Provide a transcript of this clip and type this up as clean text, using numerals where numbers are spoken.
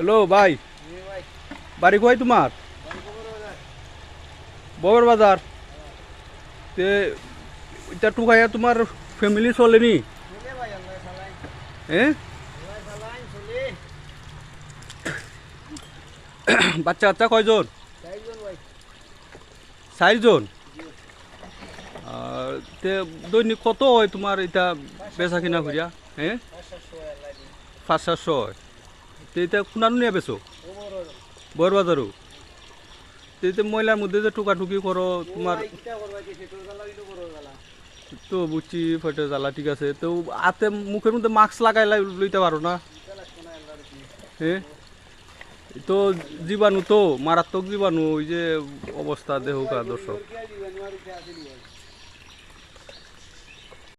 Hello ভাই, বাড়ি কই তোমার? ববর বাজার। তে এটা টুকাইয়া তোমার ফ্যামিলি চলেনি? হ্যাঁ, বাচ্চা কাচ্চা কয়জন? 4 জন। তে দৈনিক কত হয় তোমার এটা বেচা কিনা করিয়া? হ্যাঁ, 500-700 হয়। তে এটা কোনানো নিয়ে বেছো? বর বাজারও। তে ময়লার মধ্যে যে টুকাটুকি করো তোমার তো বুঝছি ফটো জ্বালা, ঠিক আছে। তো হাতে মুখের মধ্যে মাস্ক লাগাই লইতে পারো না? হ্যাঁ, তো জীবাণু তো মারাত্মক জীবাণু, ওই যে অবস্থা দেহ কা দর্শক।